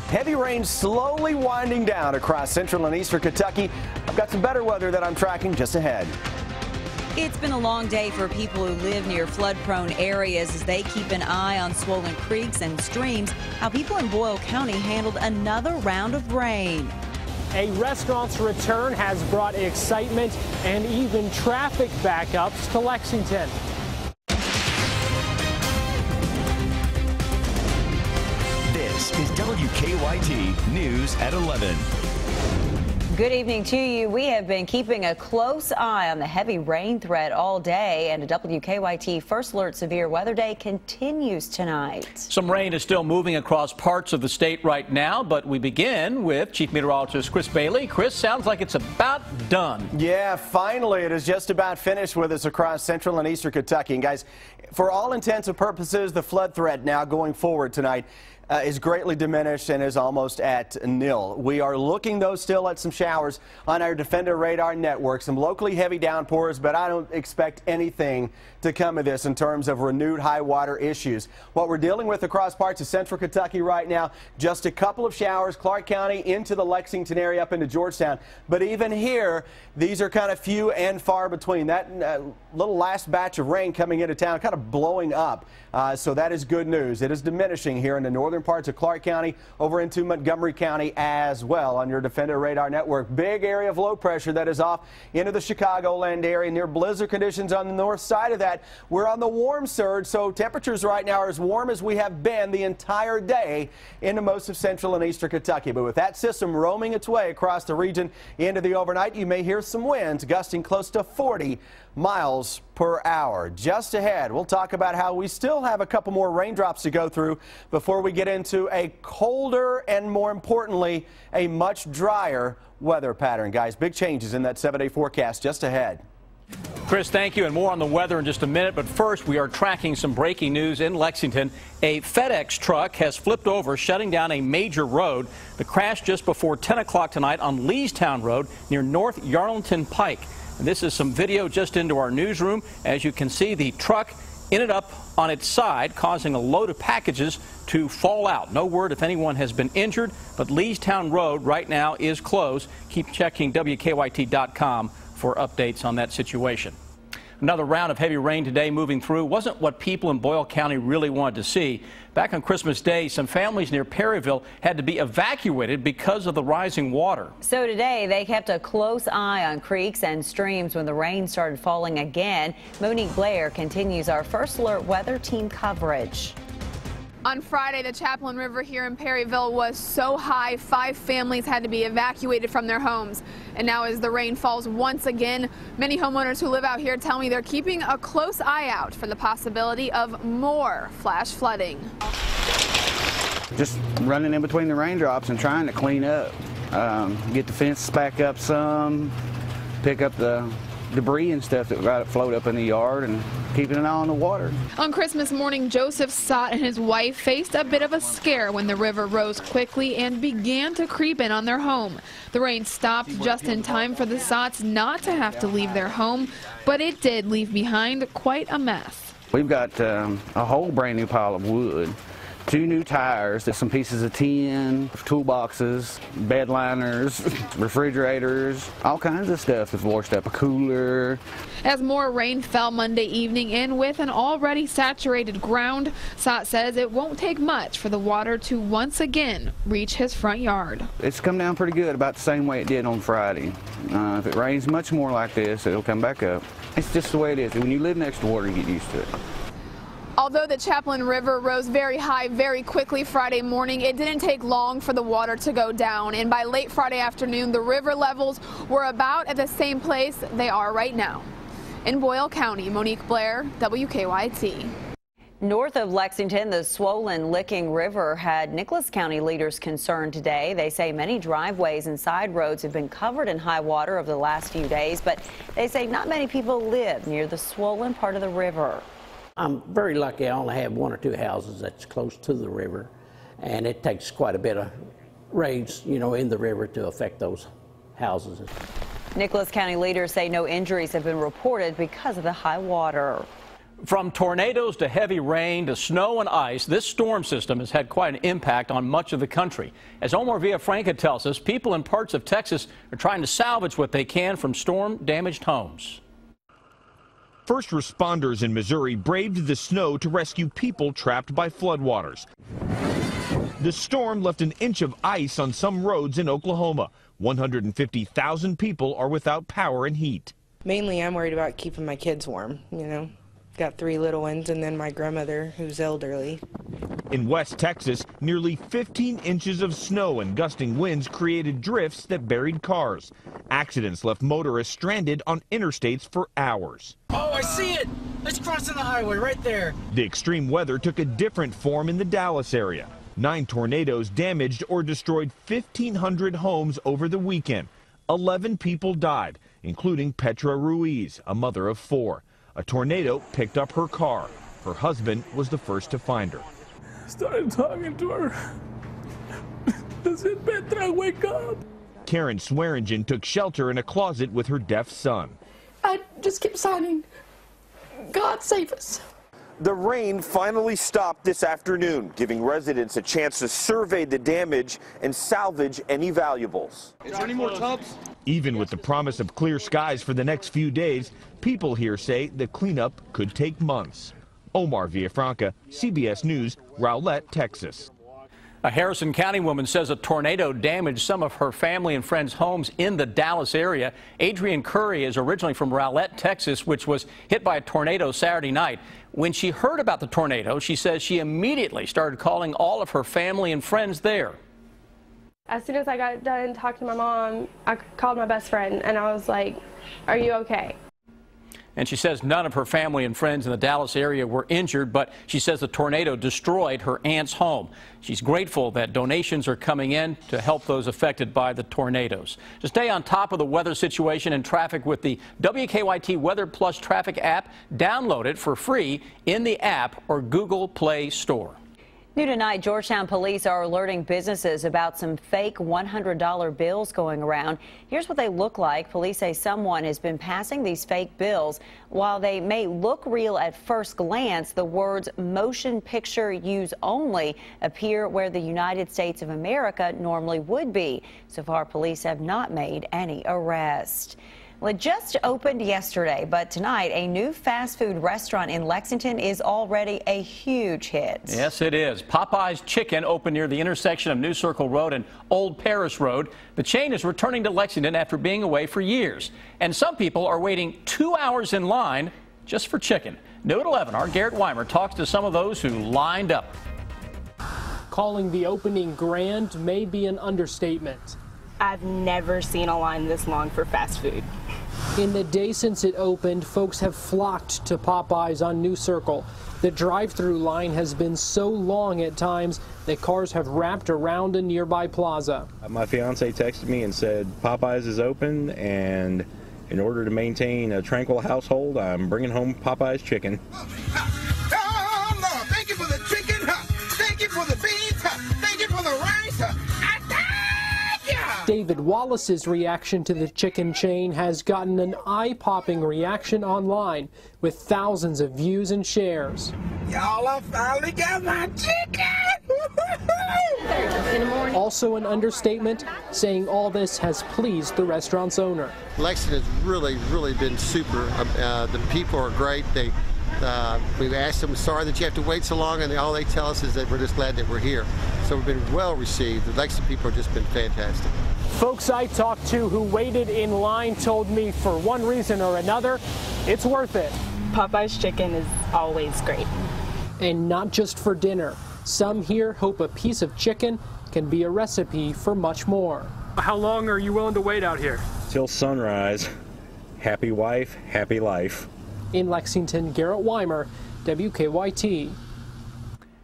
Heavy rain slowly winding down across central and eastern Kentucky. I've got some better weather that I'm tracking just ahead. It's been a long day for people who live near flood-prone areas as they keep an eye on swollen creeks and streams. How people in Boyle County handled another round of rain. A restaurant's return has brought excitement and even traffic backups to Lexington. This is WKYT News at 11. Good evening to you. We have been keeping a close eye on the heavy rain threat all day, and a WKYT First Alert Severe Weather Day continues tonight. Some rain is still moving across parts of the state right now, but we begin with Chief Meteorologist Chris Bailey. Chris, sounds like it's about done. Yeah, finally it is just about finished with us across central and eastern Kentucky. And guys, for all intents and purposes, the flood threat now going forward tonight is greatly diminished and is almost at nil. We are looking, though, still at some showers on our Defender radar network, some locally heavy downpours, but I don't expect anything to come of this in terms of renewed high water issues. What we're dealing with across parts of central Kentucky right now, just a couple of showers, Clark County into the Lexington area up into Georgetown. But even here, these are kind of few and far between. That little last batch of rain coming into town kind of blowing up. So that is good news. It is diminishing here in the northern parts of Clark County over into Montgomery County as well on your Defender radar network. Big area of low pressure that is off into the Chicagoland area near blizzard conditions on the north side of that. We're on the warm surge, so temperatures right now are as warm as we have been the entire day into most of central and eastern Kentucky. But with that system roaming its way across the region into the overnight, you may hear some winds gusting close to 40 miles per hour. Just ahead, we'll talk about how we still have a couple more raindrops to go through before we get into a colder and, more importantly, a much drier weather pattern. Guys, big changes in that 7-day forecast just ahead. Chris, thank you, and more on the weather in just a minute. But first, we are tracking some breaking news in Lexington. A FedEx truck has flipped over, shutting down a major road. The crash just before 10 o'clock tonight on Leestown Road near North Yarlington Pike. And this is some video just into our newsroom. As you can see, the truck ended up on its side, causing a load of packages to fall out. No word if anyone has been injured, but Leestown Road right now is closed. Keep checking WKYT.com for updates on that situation. Another round of heavy rain today moving through wasn't what people in Boyle County really wanted to see. Back on Christmas Day, some families near Perryville had to be evacuated because of the rising water. So today, they kept a close eye on creeks and streams when the rain started falling again. Monique Blair continues our First Alert Weather Team coverage. On Friday, the Chaplain River here in Perryville was so high, 5 families had to be evacuated from their homes. And now as the rain falls once again, many homeowners who live out here tell me they're keeping a close eye out for the possibility of more flash flooding. Just running in between the raindrops and trying to clean up, get the fences back up some, pick up the debris and stuff that got float up in the yard, and keeping an eye on the water. On Christmas morning, Joseph Sott and his wife faced a bit of a scare when the river rose quickly and began to creep in on their home. The rain stopped just in time for the Sotts not to have to leave their home, but it did leave behind quite a mess. We've got a whole brand new pile of wood, 2 new tires, some pieces of tin, toolboxes, bed liners, refrigerators, all kinds of stuff is washed up, a cooler. As more rain fell Monday evening and with an already saturated ground, Sott says it won't take much for the water to once again reach his front yard. It's come down pretty good, about the same way it did on Friday. If it rains much more like this, it'll come back up. It's just the way it is. When you live next to water, you get used to it. Although the Chaplain River rose very high very quickly Friday morning, it didn't take long for the water to go down. And by late Friday afternoon, the river levels were about at the same place they are right now. In Boyle County, Monique Blair, WKYT. North of Lexington, the swollen Licking River had Nicholas County leaders concerned today. They say many driveways and side roads have been covered in high water over the last few days, but they say not many people live near the swollen part of the river. I'm very lucky. I only have 1 or 2 houses that's close to the river, and it takes quite a bit of rains, in the river to affect those houses. Nicholas County leaders say no injuries have been reported because of the high water. From tornadoes to heavy rain to snow and ice, this storm system has had quite an impact on much of the country. As Omar Villafranca tells us, people in parts of Texas are trying to salvage what they can from storm-damaged homes. First responders in Missouri braved the snow to rescue people trapped by floodwaters. The storm left an inch of ice on some roads in Oklahoma. 150,000 people are without power and heat. Mainly, I'm worried about keeping my kids warm, you know. Got 3 little ones and then my grandmother, who's elderly. In West Texas, nearly 15 inches of snow and gusting winds created drifts that buried cars. Accidents left motorists stranded on interstates for hours. Oh, I see it! It's crossing the highway right there. The extreme weather took a different form in the Dallas area. 9 tornadoes damaged or destroyed 1,500 homes over the weekend. 11 people died, including Petra Ruiz, a mother of 4. A tornado picked up her car. Her husband was the first to find her. I started talking to her. I said, Petra, wake up. Karen Swearingen took shelter in a closet with her deaf son. I just kept signing, God save us. The rain finally stopped this afternoon, giving residents a chance to survey the damage and salvage any valuables. Is there any more tubs? Even with the promise of clear skies for the next few days, people here say the cleanup could take months. Omar Villafranca, CBS News, Rowlett, Texas. A Harrison County woman says a tornado damaged some of her family and friends' homes in the Dallas area. Adrienne Curry is originally from Rowlett, Texas, which was hit by a tornado Saturday night. When she heard about the tornado, she says she immediately started calling all of her family and friends there. As soon as I got done talking to my mom, I called my best friend and I was like, "Are you okay?" And she says none of her family and friends in the Dallas area were injured, but she says the tornado destroyed her aunt's home. She's grateful that donations are coming in to help those affected by the tornadoes. To stay on top of the weather situation and traffic with the WKYT Weather Plus traffic app, download it for free in the app or Google Play Store. New tonight, Georgetown police are alerting businesses about some fake $100 bills going around. Here's what they look like. Police say someone has been passing these fake bills. While they may look real at first glance, the words "motion picture use only" appear where the United States of America normally would be. So far, police have not made any arrests. Well, it just opened yesterday, but tonight a new fast food restaurant in Lexington is already a huge hit. Yes, it is. Popeye's Chicken opened near the intersection of New Circle Road and Old Paris Road. The chain is returning to Lexington after being away for years. And some people are waiting 2 hours in line just for chicken. New at 11, our Garrett Weimer talks to some of those who lined up. Calling the opening grand may be an understatement. I've never seen a line this long for fast food. In the day since it opened, folks have flocked to Popeyes on New Circle. The drive-through line has been so long at times that cars have wrapped around a nearby plaza. My fiance texted me and said Popeyes is open, and in order to maintain a tranquil household, I'm bringing home Popeyes chicken. Oh, no. Thank you for the chicken. Thank you for the beans. Thank you for the rice. David Wallace's reaction to the chicken chain has gotten an eye-popping reaction online with thousands of views and shares. Y'all, I finally got my chicken! Also an understatement, saying all this has pleased the restaurant's owner. Lexington's really been super. The people are great. We've asked them, sorry that you have to wait so long, and all they tell us is that we're just glad that we're here. So we've been well received. The Lexington people have just been fantastic. Folks I talked to who waited in line told me for one reason or another, it's worth it. Popeye's chicken is always great. And not just for dinner. Some here hope a piece of chicken can be a recipe for much more. How long are you willing to wait out here? Till sunrise. Happy wife, happy life. In Lexington, Garrett Weimer, WKYT.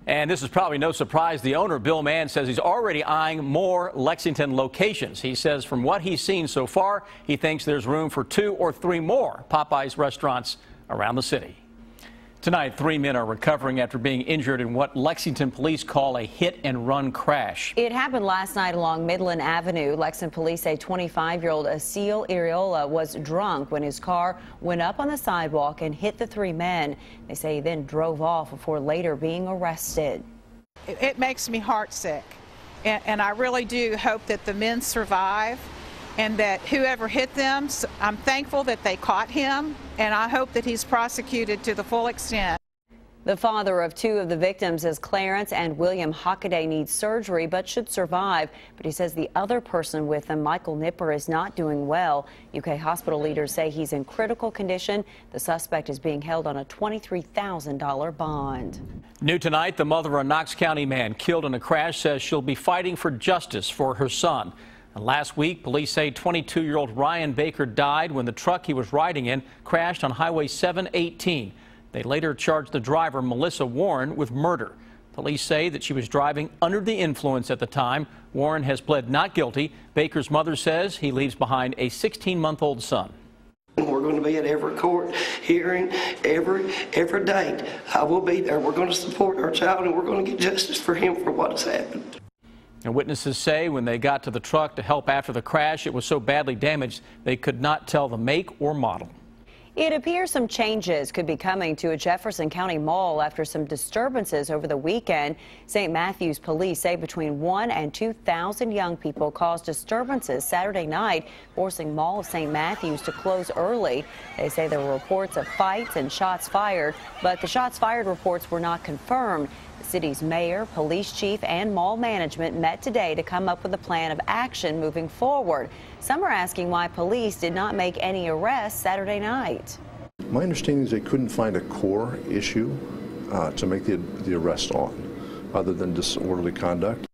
And this is probably no surprise. The owner, Bill Mann, says he's already eyeing more Lexington locations. He says from what he's seen so far, he thinks there's room for 2 or 3 more Popeyes restaurants around the city. Tonight, 3 men are recovering after being injured in what Lexington police call a hit-and-run crash. It happened last night along Midland Avenue. Lexington police say 25-year-old Asil Iriola was drunk when his car went up on the sidewalk and hit the 3 men. They say he then drove off before later being arrested. It makes me heartsick, and I really do hope that the men survive and that whoever hit them, I'm thankful that they caught him, and I hope that he's prosecuted to the full extent. The father of 2 of the victims says Clarence and William Hockaday need surgery but should survive. But he says the other person with them, Michael Nipper, is not doing well. UK hospital leaders say he's in critical condition. The suspect is being held on a $23,000 bond. New tonight, the mother of a Knox County man killed in a crash says she'll be fighting for justice for her son. And last week, police say 22-year-old Ryan Baker died when the truck he was riding in crashed on Highway 718. They later charged the driver, Melissa Warren, with murder. Police say that she was driving under the influence at the time. Warren has pled not guilty. Baker's mother says he leaves behind a 16-month-old son. We're going to be at every court hearing, every date. I will be there. We're going to support our child, and we're going to get justice for him for what has happened. And witnesses say when they got to the truck to help after the crash, it was so badly damaged they could not tell the make or model. It appears some changes could be coming to a Jefferson County mall after some disturbances over the weekend. St. Matthews police say between 1,000 and 2,000 young people caused disturbances Saturday night, forcing Mall of St. Matthews to close early. They say there were reports of fights and shots fired, but the shots fired reports were not confirmed. The city's mayor, police chief, and mall management met today to come up with a plan of action moving forward. Some are asking why police did not make any arrests Saturday night. My understanding is they couldn't find a core issue to make the arrest on, other than disorderly conduct.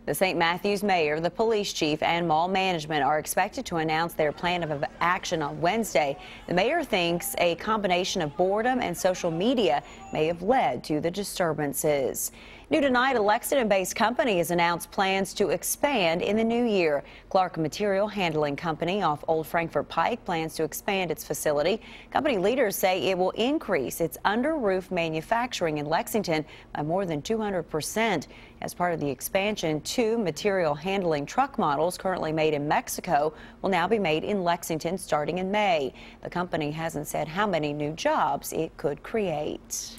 The St. Matthews mayor, the police chief, and mall management are expected to announce their plan of action on Wednesday. The mayor thinks a combination of boredom and social media may have led to the disturbances. New tonight, a Lexington-based company has announced plans to expand in the new year. Clark Material Handling Company off Old Frankfort Pike plans to expand its facility. Company leaders say it will increase its under-roof manufacturing in Lexington by more than 200%. As part of the expansion, 2 material handling truck models currently made in Mexico will now be made in Lexington starting in May. The company hasn't said how many new jobs it could create.